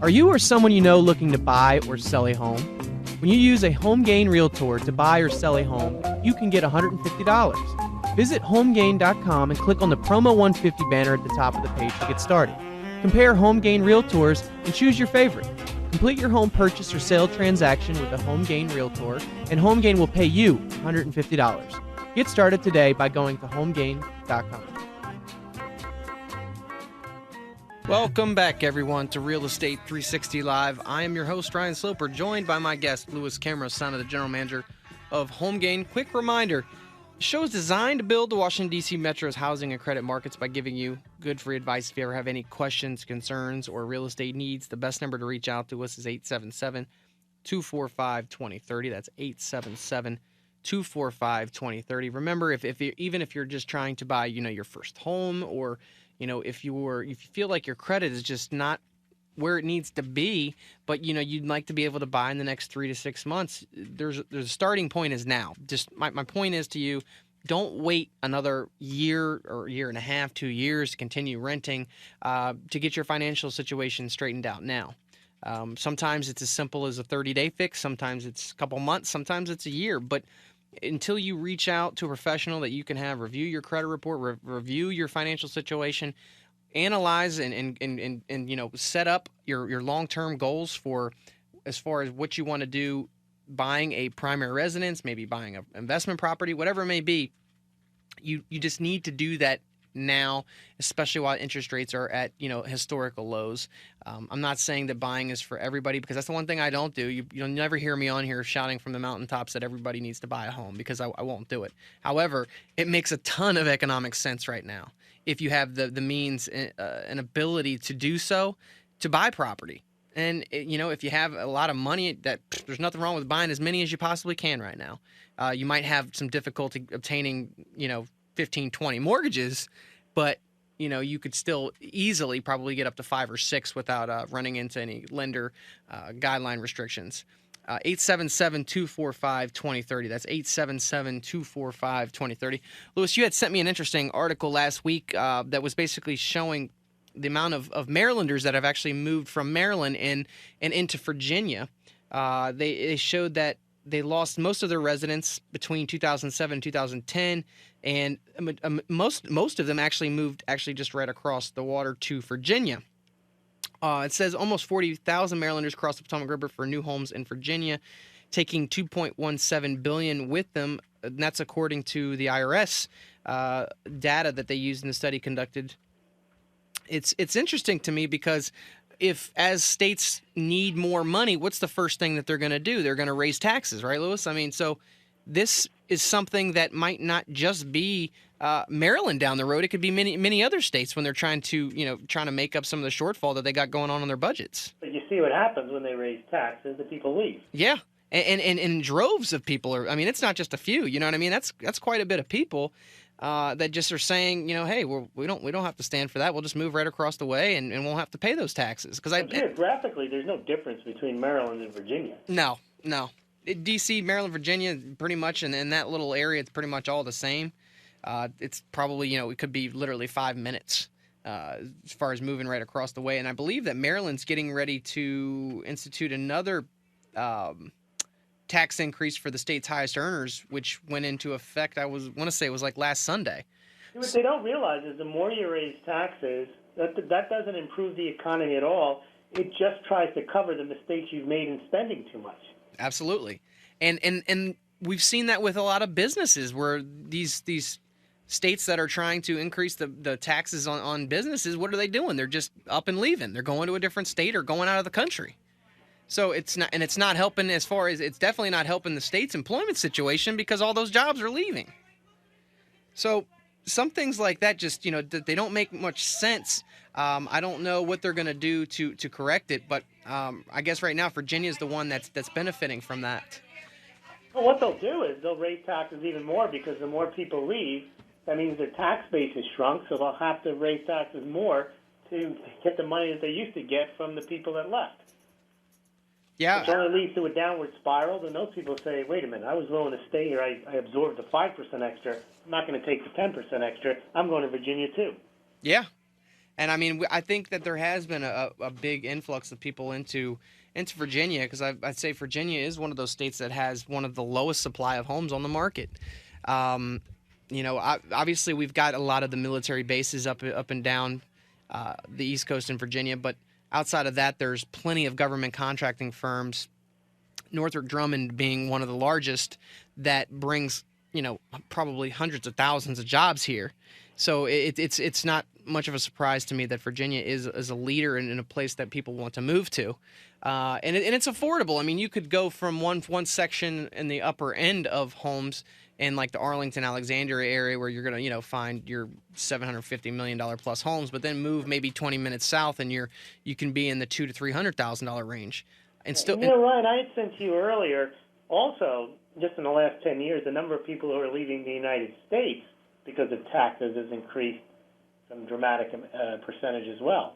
Are you or someone you know looking to buy or sell a home? When you use a HomeGain Realtor to buy or sell a home, you can get $150. Visit homegain.com and click on the Promo 150 banner at the top of the page to get started. Compare HomeGain Realtors and choose your favorite. Complete your home purchase or sale transaction with a HomeGain Realtor, and HomeGain will pay you $150. Get started today by going to homegain.com. Welcome back, everyone, to Real Estate 360 Live. I am your host, Ryan Sloper, joined by my guest, Cammarosano, the general manager of HomeGain. Quick reminder, the show is designed to build the Washington, D.C. Metro's housing and credit markets by giving you good free advice. If you ever have any questions, concerns, or real estate needs, the best number to reach out to us is 877-245-2030. That's 877-245-2030. Remember, even if you're just trying to buy, your first home, or if you feel like your credit is just not where it needs to be, but you'd like to be able to buy in the next 3 to 6 months, there's a starting point is now. Just my point is to you, don't wait another year or year and a half, 2 years to continue renting to get your financial situation straightened out now. Sometimes it's as simple as a 30-day fix. Sometimes it's a couple months. Sometimes it's a year. But until you reach out to a professional that you can have review your credit report, review your financial situation, analyze and set up your long-term goals for as far as what you want to do, buying a primary residence, maybe buying an investment property, whatever it may be, you just need to do that now, especially while interest rates are at historical lows. I'm not saying that buying is for everybody, because that's the one thing I don't do. You'll never hear me on here shouting from the mountaintops that everybody needs to buy a home, because I won't do it. However, it makes a ton of economic sense right now if you have the means and ability to do so, to buy property. And if you have a lot of money, there's nothing wrong with buying as many as you possibly can right now. You might have some difficulty obtaining 15, 20 mortgages, but you could still easily probably get up to 5 or 6 without running into any lender guideline restrictions. 877-245-2030. That's 877-245-2030. Lewis, you had sent me an interesting article last week that was basically showing the amount of Marylanders that have actually moved from Maryland and into Virginia. They showed that they lost most of their residents between 2007 and 2010, and most of them actually moved just right across the water to Virginia. It says almost 40,000 Marylanders crossed the Potomac River for new homes in Virginia, taking $2.17 billion with them. And that's according to the IRS data that they used in the study conducted. It's interesting to me, because as states need more money, what's the first thing that they're going to do? They're going to raise taxes, right, Lewis? I mean, so this is something that might not just be Maryland down the road. It could be many other states when they're trying to make up some of the shortfall that they got going on their budgets. But you see what happens when they raise taxes, the people leave. Yeah. And droves of people it's not just a few, you know what I mean? That's quite a bit of people that just are saying, hey, we don't have to stand for that. We'll just move right across the way and won't have to pay those taxes. Geographically, there's no difference between Maryland and Virginia. No. D.C., Maryland, Virginia, pretty much, and in that little area, it's pretty much all the same. It's probably, it could be literally 5 minutes as far as moving right across the way. And I believe that Maryland's getting ready to institute another tax increase for the state's highest earners, which went into effect, I want to say it was like last Sunday. What they don't realize is the more you raise taxes, that doesn't improve the economy at all. It just tries to cover the mistakes you've made in spending too much. Absolutely. And we've seen that with a lot of businesses, where these states that are trying to increase the taxes on businesses, what are they doing? They're just up and leaving. They're going to a different state or going out of the country. So it's not helping, as far as it's definitely not helping the state's employment situation, because all those jobs are leaving. So some things like that just, they don't make much sense. I don't know what they're going to do to correct it, but I guess right now Virginia is the one that's benefiting from that. Well, what they'll do is they'll raise taxes even more, because the more people leave, that means their tax base is shrunk, so they'll have to raise taxes more to get the money that they used to get from the people that left. Yeah. Which only leads to a downward spiral. Then those people say, wait a minute, I was willing to stay here. I absorbed the 5% extra. I'm not going to take the 10% extra. I'm going to Virginia too. Yeah. And I mean, I think that there has been a big influx of people into Virginia, because I'd say Virginia is one of those states that has one of the lowest supply of homes on the market. Um, Obviously we've got a lot of the military bases up and down the East Coast in Virginia, but outside of that, there's plenty of government contracting firms. Northrop Grumman being one of the largest, that brings probably hundreds of thousands of jobs here. So it's not much of a surprise to me that Virginia is a leader in a place that people want to move to, and it's affordable. I mean, you could go from one section in the upper end of homes in like the Arlington, Alexandria area, where you're gonna find your $750 million plus homes, but then move maybe 20 minutes south, and you can be in the $200,000 to $300,000 range, and still. Ryan, I had sent to you earlier. Also, just in the last 10 years, the number of people who are leaving the United States because of taxes has increased some dramatic percentage as well.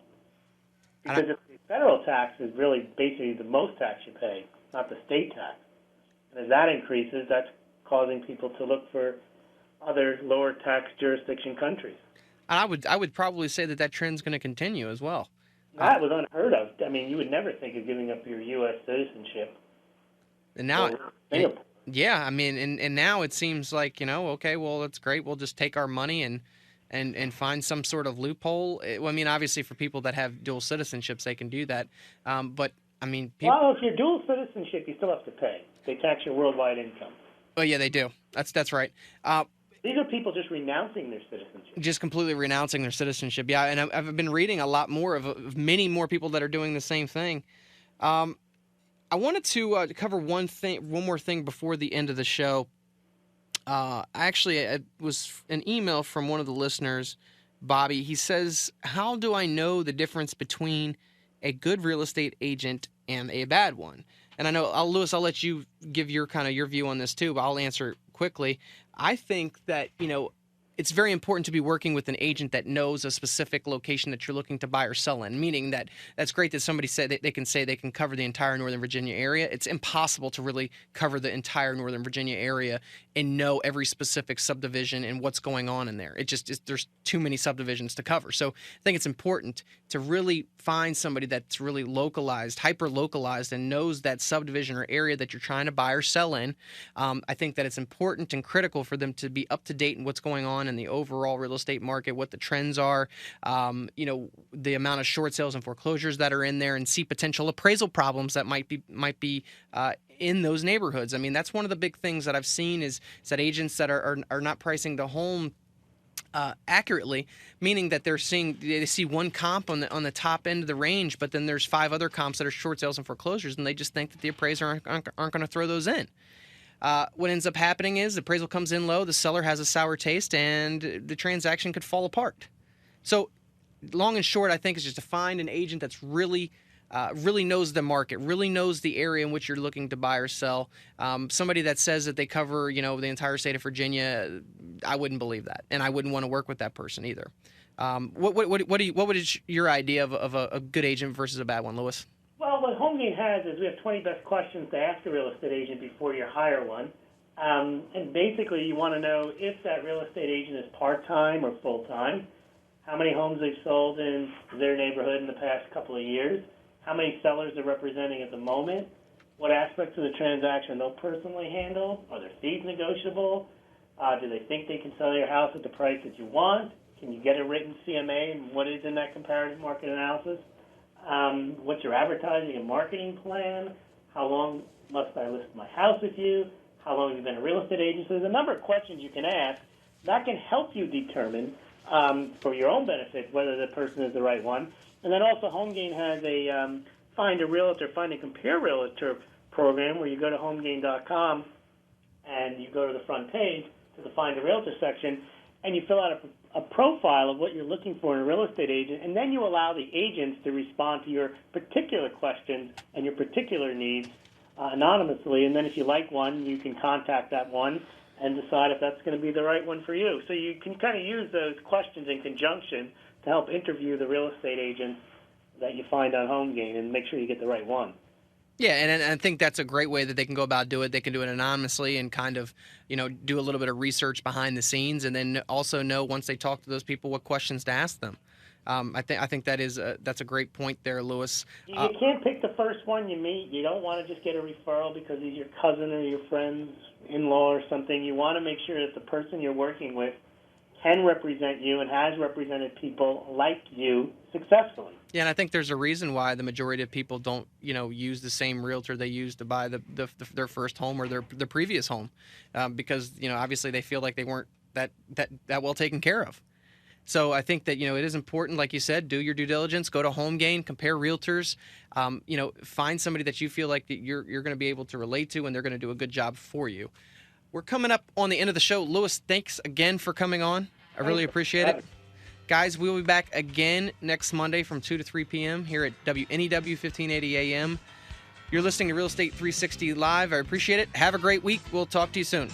Because the federal tax is really basically the most tax you pay, not the state tax. And as that increases, that's causing people to look for other lower tax jurisdiction countries. I would probably say that trend's going to continue as well. That was unheard of. I mean, you would never think of giving up your U.S. citizenship. And now, yeah, I mean, and now it seems like, okay, well, that's great. We'll just take our money and find some sort of loophole. I mean, obviously, for people that have dual citizenships, they can do that. But I mean, well, if you're dual citizenship, you still have to pay. They tax your worldwide income. Oh yeah, they do. That's right. These are people just renouncing their citizenship. Just completely renouncing their citizenship. Yeah, and I've been reading a lot more of many more people that are doing the same thing. I wanted to cover one more thing before the end of the show. It was an email from one of the listeners, Bobby. He says, "How do I know the difference between a good real estate agent and a bad one?" And I know, Lewis, I'll let you give your view on this too, but I'll answer quickly. I think that, it's very important to be working with an agent that knows a specific location that you're looking to buy or sell in, meaning that that's great that somebody said they can cover the entire Northern Virginia area. It's impossible to really cover the entire Northern Virginia area and know every specific subdivision and what's going on in there. There's too many subdivisions to cover. So I think it's important to really find somebody that's really localized, hyper-localized, and knows that subdivision or area that you're trying to buy or sell in. I think that it's important and critical for them to be up to date in what's going on in the overall real estate market, what the trends are, the amount of short sales and foreclosures that are in there, and see potential appraisal problems that might be in those neighborhoods. I mean, that's one of the big things that I've seen is that agents that are not pricing the home accurately, meaning that they see one comp on the top end of the range, but then there's 5 other comps that are short sales and foreclosures, and they just think that the appraiser aren't going to throw those in. What ends up happening is the appraisal comes in low, the seller has a sour taste, and the transaction could fall apart. So long and short, I think, is just to find an agent that's really knows the market, really knows the area in which you're looking to buy or sell. Somebody that says that they cover, the entire state of Virginia, I wouldn't believe that, and I wouldn't want to work with that person either. What is your idea of a good agent versus a bad one, Lewis? Well, what HomeGain has is we have 20 best questions to ask a real estate agent before you hire one. And basically, you want to know if that real estate agent is part-time or full-time, how many homes they've sold in their neighborhood in the past couple of years, how many sellers they're representing at the moment, what aspects of the transaction they'll personally handle, are their fees negotiable, do they think they can sell your house at the price that you want, can you get a written CMA, and what is in that comparative market analysis? What's your advertising and marketing plan? How long must I list my house with you? How long have you been a real estate agent? So there's a number of questions you can ask that can help you determine, for your own benefit, whether the person is the right one. And then also HomeGain has a find a compare realtor program where you go to homegain.com and you go to the front page to the find a realtor section, and you fill out a profile of what you're looking for in a real estate agent, and then you allow the agents to respond to your particular questions and your particular needs anonymously. And then if you like one, you can contact that one and decide if that's going to be the right one for you. So you can kind of use those questions in conjunction to help interview the real estate agents that you find on HomeGain and make sure you get the right one. Yeah, and I think that's a great way that they can go about do it. They can do it anonymously and kind of, do a little bit of research behind the scenes, and then also know once they talk to those people what questions to ask them. I think that's a great point there, Lewis. You can't pick the first one you meet. You don't want to just get a referral because he's your cousin or your friend's in-law or something. You want to make sure that the person you're working with can represent you and has represented people like you successfully. Yeah, and I think there's a reason why the majority of people don't, use the same realtor they used to buy their first home or their previous home, because obviously they feel like they weren't that well taken care of. So I think that it is important, like you said, do your due diligence, go to HomeGain, compare realtors, find somebody that you feel like that you're going to be able to relate to, and they're going to do a good job for you. We're coming up on the end of the show. Lewis, thanks again for coming on. I really appreciate it. Guys, we'll be back again next Monday from 2 to 3 p.m. here at WNEW 1580 AM. You're listening to Real Estate 360 Live. I appreciate it. Have a great week. We'll talk to you soon.